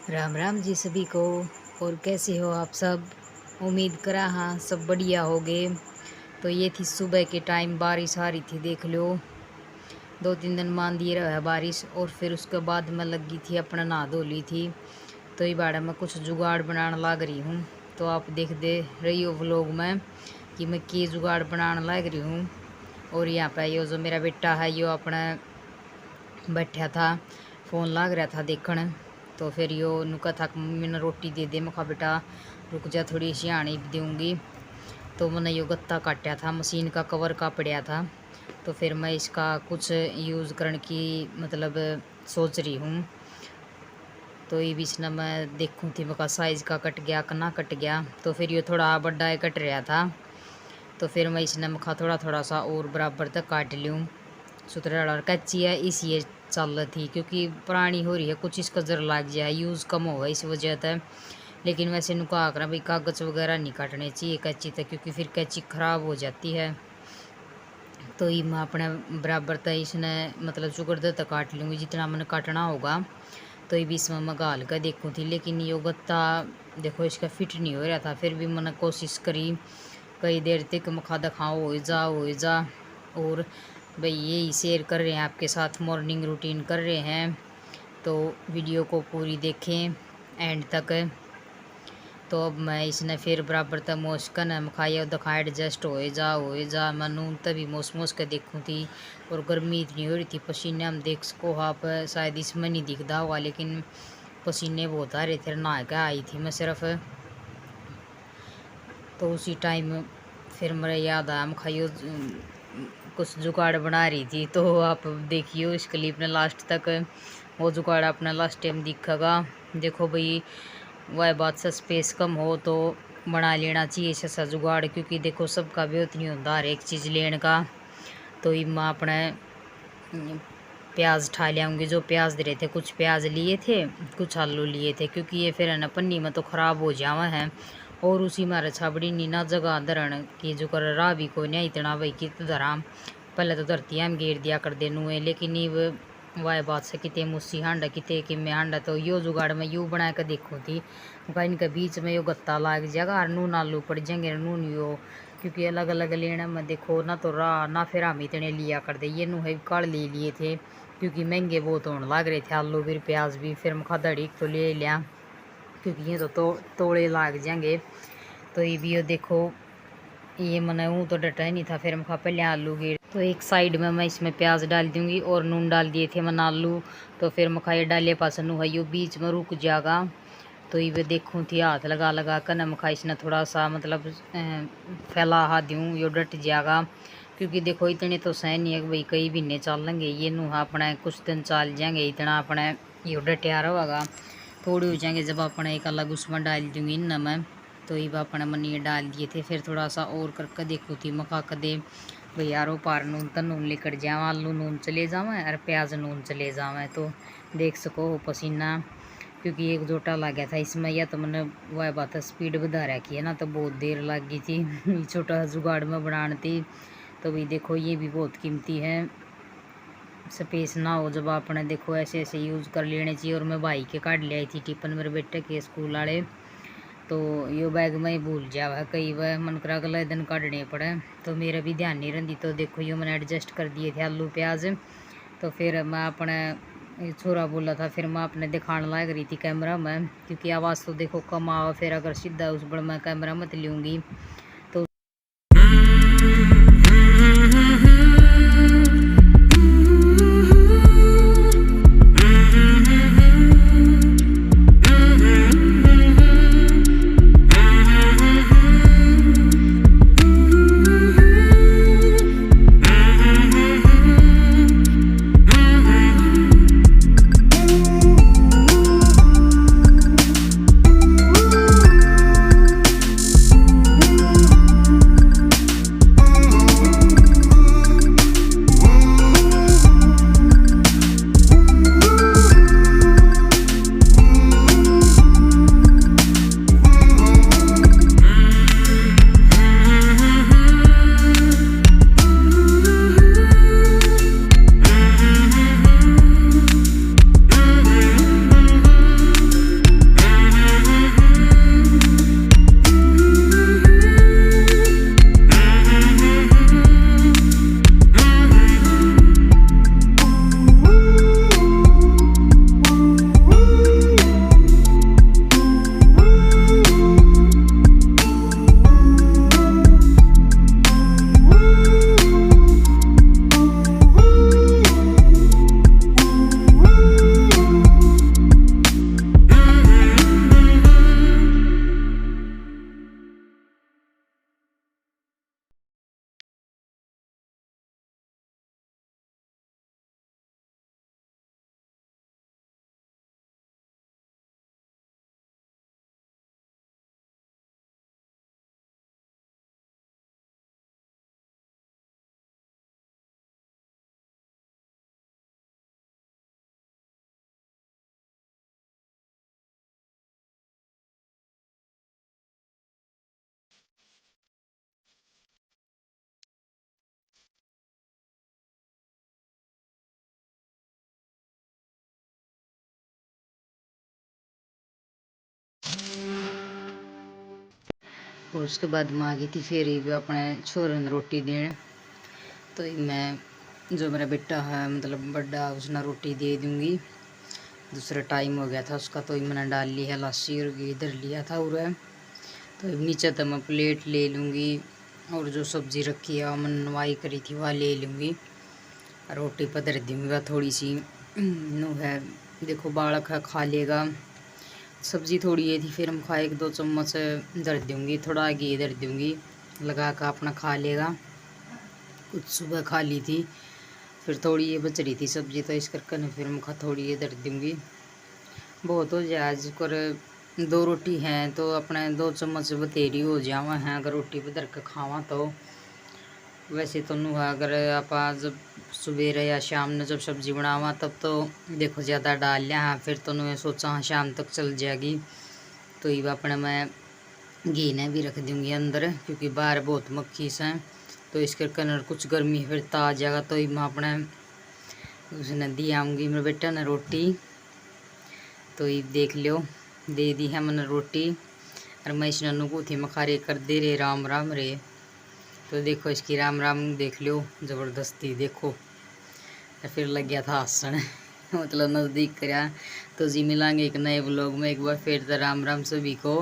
राम राम जी सभी को। और कैसे हो आप सब? उम्मीद करा हाँ सब बढ़िया हो गए। तो ये थी सुबह के टाइम, बारिश आ रही थी, देख लो 2-3 दिन मान दिए रहा है बारिश। और फिर उसके बाद मैं लगी थी अपना नहा धो ली थी। तो ये बाड़ा मैं कुछ जुगाड़ बनाने लग रही हूँ। तो आप देख दे रही हो व्लॉग में कि मैं के जुगाड़ बनाने लग रही हूँ। और यहाँ पे यो जो मेरा बेटा है यो अपना बैठा था, फ़ोन लग रहा था देखने। तो फिर यो नुका था मम्मी ने रोटी दे दे। मैं कहा बेटा रुक जा थोड़ी सी आनी दूँगी। तो मैंने यो गत्ता काटा था, मशीन का कवर का पड़ा था। तो फिर मैं इसका कुछ यूज़ करने की मतलब सोच रही हूँ। तो ये बीच ना मैं देखूँ थी मैं साइज़ का कट गया कि ना कट गया। तो फिर ये थोड़ा बड़ा कट रहा था। तो फिर मैं इसने मखा थोड़ा थोड़ा सा और बराबर तक काट लूँ। सुथरा और कच्ची है इसलिए चल रही थी, क्योंकि पुरानी हो रही है, कुछ इसका जर लग जाए, यूज़ कम होगा इस वजह से। लेकिन वैसे नुका आकर भाई कागज़ वगैरह नहीं काटने चाहिए कैंची तक, क्योंकि फिर कैंची ख़राब हो जाती है। तो ये मैं अपने बराबर तक इसने मतलब चुकड़ तक काट लूँगी जितना मैंने काटना होगा। तो ये भी इसमें मैं गाल कर देखूँ थी, लेकिन ये गत्ता देखो इसका फिट नहीं हो रहा था। फिर भी मैंने कोशिश करी कई देर तक मखा दिखाओ हो जा। और भाई यही शेयर कर रहे हैं आपके साथ, मॉर्निंग रूटीन कर रहे हैं। तो वीडियो को पूरी देखें एंड तक। तो अब मैं इसने फिर बराबर तक मोशकन मखाया दिखा एडजस्ट हो जा मैं नून तभी मोस के देखूँ थी। और गर्मी इतनी हो रही थी, पसीने हम देख सको आप शायद इसमें नहीं दिखता हुआ, लेकिन पसीने बहुत आ रहे थे। नहा के आई थी मैं सिर्फ। तो उसी टाइम फिर मेरे याद आया मखाइयो कुछ जुगाड़ बना रही थी। तो आप देखियो इस क्लिप ने लास्ट तक, वो जुगाड़ अपना लास्ट टाइम दिखेगा। देखो भाई वह बात से स्पेस कम हो तो बना लेना चाहिए ऐसा जुगाड़, क्योंकि देखो सबका भी उतनी होता हर एक चीज़ लेने का। तो ये मैं अपने प्याज ठा लियाऊँगी, जो प्याज दे रहे थे, कुछ प्याज लिए थे कुछ आलू लिए थे, क्योंकि ये फिर है ना पन्नी में तो ख़राब हो जावा है। और उसी मारे छाबड़ी नी ना जगह धरण की जो कर रहा भी को नहीं इतना भाई कि धरा पहले तो धरती हम घेर दिया कर देनू है। लेकिन ये वाह बात से कितने मुस्सी हांडा कितने कि मैं हांडा। तो यो जुगाड़ में यूँ बना कर देखो थी इनके बीच में यो गत्ता लाग जाएगा और नून आलू पड़ जाएंगे नून यो, क्योंकि अलग अलग लेने में देखो ना तो रहा ना फिर हम इतने लिया कर दे। ये नू है काड़ ले लिए थे, क्योंकि महंगे बहुत होने लग रहे थे आलू भी प्याज भी। फिर मैं खदड़ी तो ले लिया, क्योंकि ये तो तोड़े लाग जाएंगे। तो ये भी देखो ये मैंने ऊँ तो डटा ही नहीं था। फिर मैं पहले आलू गिर तो एक साइड में मैं इसमें प्याज डाल दूँगी और नून डाल दिए थे मैंने आलू। तो फिर मैं ये डाले पास नू है यो बीच में रुक जाएगा। तो ये देखूँ थी हाथ लगा कर न मखा इसने थोड़ा सा मतलब फैला हाथ दूँ यो डट जाएगा, क्योंकि देखो इतने तो सह नहीं है भाई कई महीने चल लेंगे। ये नू अपने कुछ दिन चल जाएंगे, इतना अपने यो डटिया रहेगा। थोड़ी हो जाएंगे जब अपने एक अलग उसमें डाल दूँगी इन मैं। तो ये अपने मनी डाल दिए थे। फिर थोड़ा सा और करके देखो थी मखा कर दे भाई यारो पार नून तो नून लेकर जावा, आलू नून चले जावे और प्याज नून चले जावे। तो देख सको पसीना, क्योंकि एक जोटा लग गया था इसमें। या तो मैंने वह बात है स्पीड बढ़ा रखी है ना, तो बहुत देर लग गई थी छोटा जुगाड़ में बनाने थी। तो भाई देखो ये भी बहुत कीमती है, स्पेस ना हो जब आपने देखो ऐसे ऐसे यूज़ कर लेने चाहिए। और मैं भाई के काट ले आई थी टिफिन मेरे बेटे के स्कूल वाले। तो यो बैग में ही भूल जावा है कई बार, मन कर अगले दिन काटने पड़े। तो मेरा भी ध्यान नहीं रही। तो देखो यो मैंने एडजस्ट कर दिए थे आलू प्याज। तो फिर मैं अपने छोरा बोला था, फिर मैं अपने दिखाने लग रही थी कैमरा में, क्योंकि आवाज़ तो देखो कम आवा। फिर अगर सीधा उस बड़ मैं कैमरा मत लूँगी तो और उसके बाद मैं आ गई थी फिर भी अपने छोरे ने रोटी देने। तो मैं जो मेरा बेटा है मतलब बड़ा उसने रोटी दे दूँगी। दूसरा टाइम हो गया था उसका, तो मैंने डाल ली है लस्सी और घी इधर लिया था उरे। तो नीचे तो मैं प्लेट ले लूँगी और जो सब्ज़ी रखी है मैंने नवाई करी थी वह ले लूँगी। रोटी पर धर दूँगी वह थोड़ी सी नू है, देखो बालक है खा लेगा। सब्ज़ी थोड़ी ये थी फिर हम खाए 1-2 चम्मच धर दूँगी, थोड़ा घी धर दूँगी, लगा कर अपना खा लेगा। कुछ सुबह खा ली थी फिर थोड़ी ये बच रही थी सब्ज़ी, तो इस करके ना फिर मैं थोड़ी ये धर दूँगी। बहुत हो जाए आज कर 2 रोटी हैं तो अपने 2 चम्मच बतेरी हो जावा हैं अगर रोटी पर धर के खावा तो। वैसे तो नू है अगर आप जब सवेरे या शाम में जब सब्ज़ी बनावा तब तो देखो ज़्यादा डाल लिया हाँ, फिर तो नू सोचा हाँ शाम तक चल जाएगी। तो ये अपने मैं घी ने भी रख दूँगी अंदर क्योंकि बाहर बहुत मक्खी से, तो इसके कलर कुछ गर्मी फिर ता आ जाएगा। तो मैं अपने उसने दी आऊँगी मेरे बेटा ने रोटी। तो ये देख लो दे दी है मैंने रोटी और मैं इस नन्नू को थी मखारे कर दे रे राम राम रे। तो देखो इसकी राम राम देख लो ज़बरदस्ती देखो। फिर लग गया था हंसने मतलब नज़दीक करा। तो जी मिलांगे एक नए व्लॉग में, एक बार फिर तो राम राम सभी को।